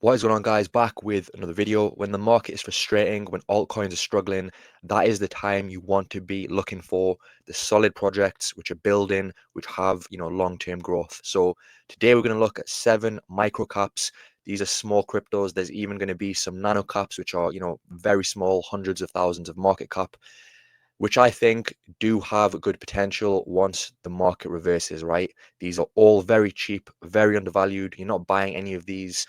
What is going on, guys? Back with another video. When the market is frustrating, when altcoins are struggling, that is the time you want to be looking for the solid projects which are building, which have, long-term growth. So today we're going to look at 7 micro caps. These are small cryptos. There's even going to be some nano caps, which are, very small, hundreds of thousands of market cap, which I think do have a good potential once the market reverses, right? These are all very cheap, very undervalued. You're not buying any of these,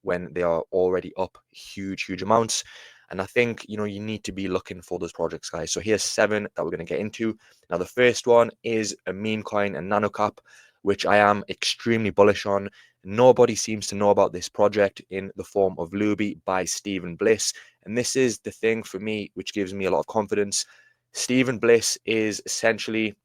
when they are already up huge, huge amounts. And I think, you need to be looking for those projects, guys. So here's 7 that we're going to get into. Now, the first one is a meme coin, a nano cap, which I am extremely bullish on. Nobody seems to know about this project in the form of Luby by Stephen Bliss. And this is the thing for me, which gives me a lot of confidence. Stephen Bliss is essentially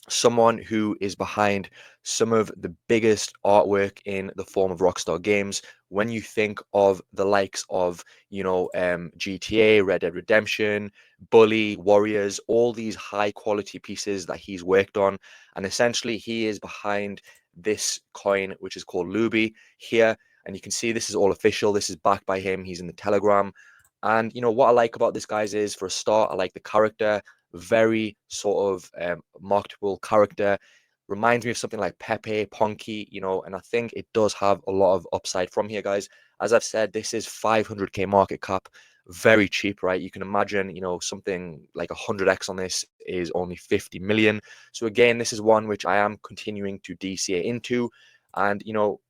someone who is behind some of the biggest artwork in the form of Rockstar Games. When you think of the likes of, GTA, Red Dead Redemption, Bully, Warriors, all these high quality pieces that he's worked on, and essentially he is behind this coin, which is called Luby here. And you can see this is all official. This is backed by him. He's in the Telegram. And what I like about this, guys, is for a start, I like the character, very sort of marketable character. Reminds me of something like Pepe, Ponky, and I think it does have a lot of upside from here, guys. As I've said, this is 500k market cap, very cheap, right? You can imagine, something like 100x on this is only 50 million. So again, this is one which I am continuing to DCA into. And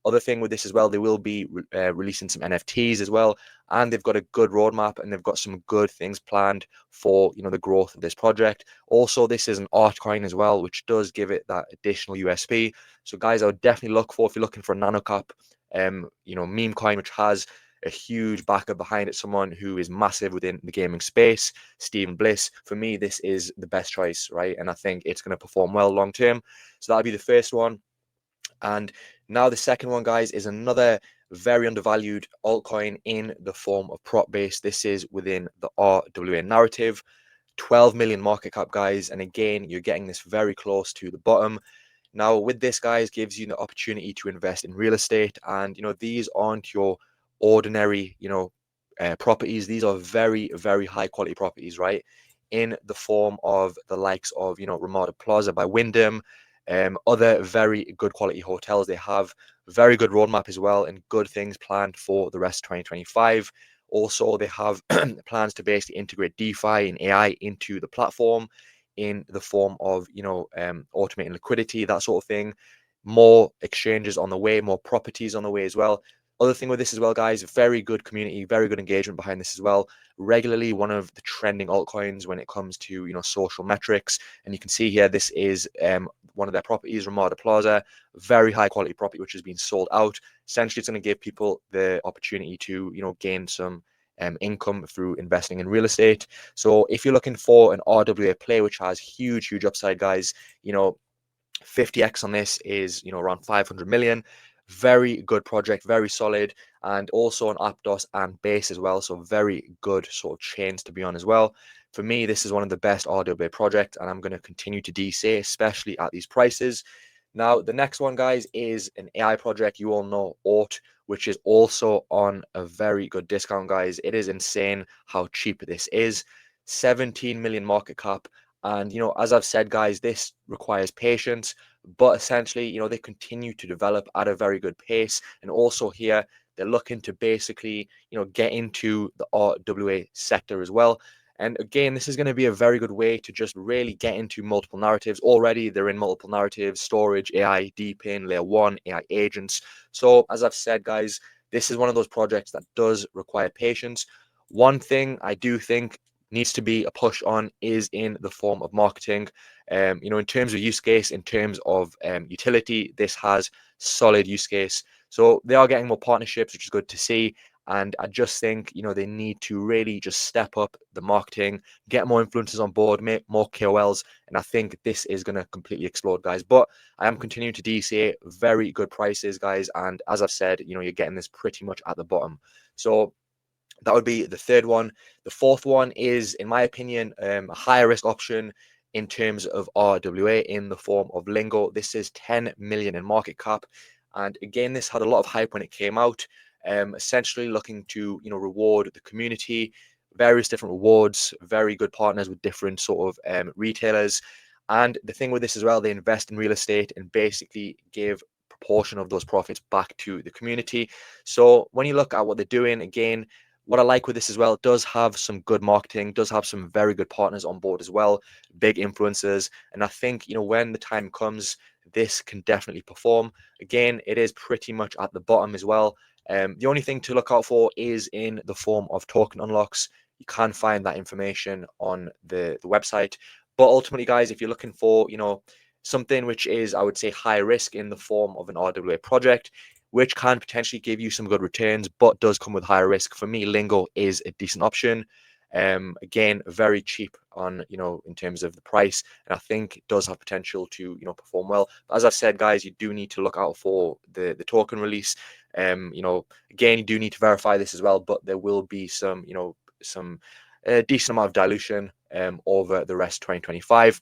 other thing with this as well, they will be releasing some NFTs as well, and they've got a good roadmap and they've got some good things planned for the growth of this project. Also, this is an art coin as well, which does give it that additional USP. So, guys, I would definitely look for, if you're looking for a nano cap, meme coin, which has a huge backer behind it, someone who is massive within the gaming space, Stephen Bliss. For me, this is the best choice, right? And I think it's going to perform well long term. So that'll be the first one. And now the second one, guys, is another very undervalued altcoin in the form of prop base. This is within the RWA narrative. 12 million market cap, guys. And again, you're getting this very close to the bottom. Now, with this, guys, gives you the opportunity to invest in real estate. And, these aren't your ordinary, properties. These are very, very high quality properties, right? In the form of the likes of, Ramada Plaza by Wyndham, other very good quality hotels. They have very good roadmap as well and good things planned for the rest of 2025. Also, they have plans to basically integrate DeFi and AI into the platform in the form of, automating liquidity, that sort of thing. More exchanges on the way, more properties on the way as well. Other thing with this as well, guys, very good community, very good engagement behind this as well. Regularly one of the trending altcoins when it comes to, social metrics. And you can see here, this is one of their properties, Ramada Plaza, very high quality property, which has been sold out. Essentially, it's going to give people the opportunity to, gain some income through investing in real estate. So if you're looking for an RWA play, which has huge, huge upside, guys, 50x on this is, around 500 million. Very good project, very solid, and also on Aptos and Base as well. So very good sort of chains to be on as well. For me, this is one of the best RWA projects, and I'm going to continue to DC, especially at these prices. Now, the next one, guys, is an AI project. You all know Aut, which is also on a very good discount, guys. It is insane how cheap this is. 17 million market cap. And, as I've said, guys, this requires patience, but essentially, they continue to develop at a very good pace. And also here, they're looking to basically, get into the RWA sector as well. And again, this is going to be a very good way to just really get into multiple narratives. Already, they're in multiple narratives: storage, AI, DEPIN, layer one, AI agents. So as I've said, guys, this is one of those projects that does require patience. One thing I do think needs to be a push on is in the form of marketing. In terms of use case, in terms of utility, this has solid use case. So they are getting more partnerships, which is good to see. And I just think, they need to really just step up the marketing, get more influencers on board, make more KOLs. And I think this is going to completely explode, guys. But I am continuing to DCA very good prices, guys. And as I've said, you're getting this pretty much at the bottom. So that would be the third one. The fourth one is, in my opinion, a higher risk option in terms of RWA in the form of Lingo. This is 10 million in market cap. And again, this had a lot of hype when it came out. essentially looking to, reward the community, various different rewards, very good partners with different sort of retailers. And the thing with this as well, they invest in real estate and basically give proportion of those profits back to the community. So when you look at what they're doing, again, what I like with this as well, it does have some good marketing, does have some very good partners on board as well, big influencers. And I think, when the time comes, this can definitely perform. Again, it is pretty much at the bottom as well. The only thing to look out for is in the form of token unlocks. You can find that information on the website. But ultimately, guys, if you're looking for, something which is, I would say, high risk in the form of an RWA project, which can potentially give you some good returns, but does come with higher risk. For me, Lingo is a decent option. Again, very cheap on, in terms of the price, and I think it does have potential to, perform well. But as I've said, guys, you do need to look out for the token release. Again, you do need to verify this as well, but there will be some, some decent amount of dilution over the rest of 2025.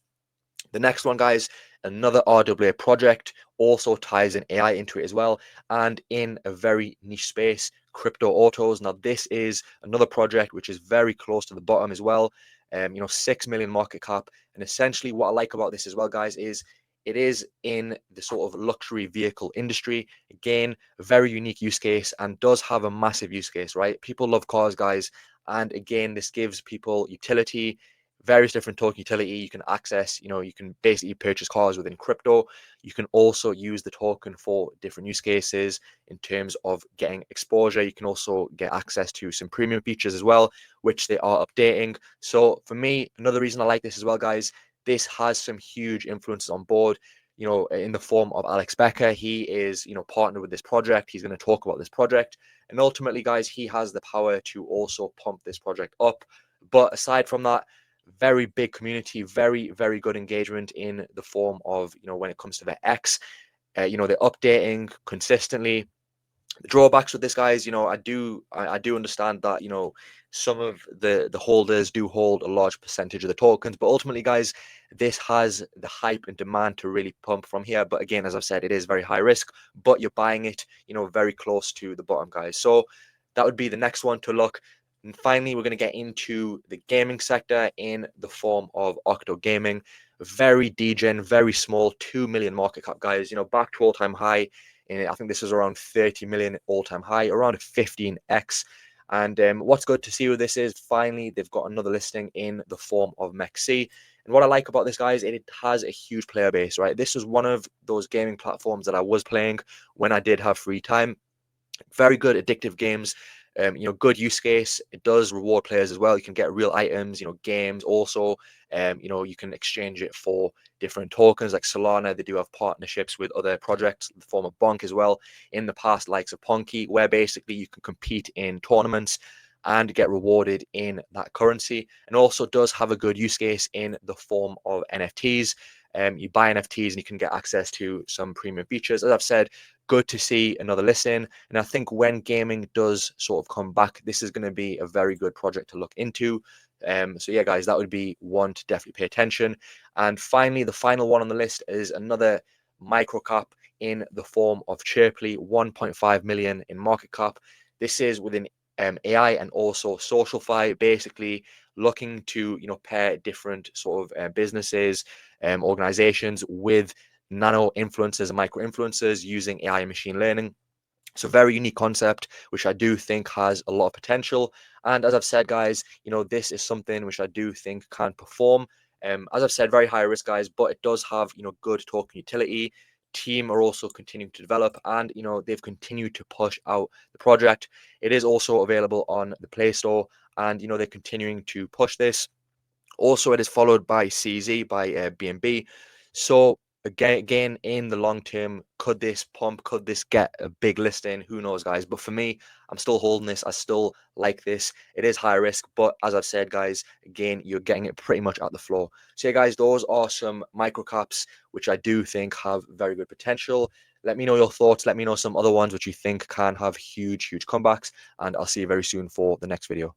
The next one, guys, another RWA project, also ties in AI into it as well, and in a very niche space, crypto autos. Now, this is another project which is very close to the bottom as well. 6 million market cap. And essentially, what I like about this as well, guys, is it is in the sort of luxury vehicle industry. Again, a very unique use case and does have a massive use case, right? People love cars, guys. And again, this gives people utility, various different token utility. You can access, you can basically purchase cars within crypto. You can also use the token for different use cases in terms of getting exposure. You can also get access to some premium features as well, which they are updating. So for me, another reason I like this as well, guys, this has some huge influences on board, in the form of Alex Becker. He is, partnered with this project. He's going to talk about this project. And ultimately, guys, he has the power to also pump this project up. But aside from that, very big community, very, very good engagement in the form of, when it comes to the X, they're updating consistently. The drawbacks with this, guys, I do understand that, some of the holders do hold a large percentage of the tokens, but ultimately, guys, this has the hype and demand to really pump from here. But again, as I've said, it is very high risk, but you're buying it, very close to the bottom, guys. So that would be the next one to look. And finally, we're going to get into the gaming sector in the form of Octo Gaming. Very degen, very small, 2 million market cap, guys, back to all-time high. And I think this is around 30 million all-time high, around 15x. And what's good to see with this is finally they've got another listing in the form of MEXC. And what I like about this, guys, it has a huge player base, right? This was one of those gaming platforms that I was playing when I did have free time. Very good addictive games. Good use case. It does reward players as well. You can get real items, games also. You can exchange it for different tokens like Solana. They do have partnerships with other projects in the form of Bonk as well. In the past, likes of Ponky, where basically you can compete in tournaments and get rewarded in that currency. And also does have a good use case in the form of NFTs. You buy NFTs and you can get access to some premium features. As I've said, good to see another listing. And I think when gaming does sort of come back, this is going to be a very good project to look into. So yeah, guys, that would be one to definitely pay attention. And finally, the final one on the list is another micro cap in the form of Chirply, 1.5 million in market cap. This is within AI and also SocialFi, basically looking to pair different sort of businesses, organizations with nano influencers and micro influencers using AI and machine learning. So very unique concept, which I do think has a lot of potential. And as I've said, guys, this is something which I do think can perform. As I've said, very high risk, guys, but it does have, good token utility. Team are also continuing to develop, and they've continued to push out the project. It is also available on the Play Store, and they're continuing to push this. Also, it is followed by CZ by BNB. So again, in the long term, could this pump? Could this get a big listing? Who knows, guys? But for me, I'm still holding this. I still like this. It is high risk, but as I've said, guys, again, you're getting it pretty much at the floor. So yeah, guys, those are some micro caps which I do think have very good potential. Let me know your thoughts. Let me know some other ones which you think can have huge, huge comebacks, and I'll see you very soon for the next video.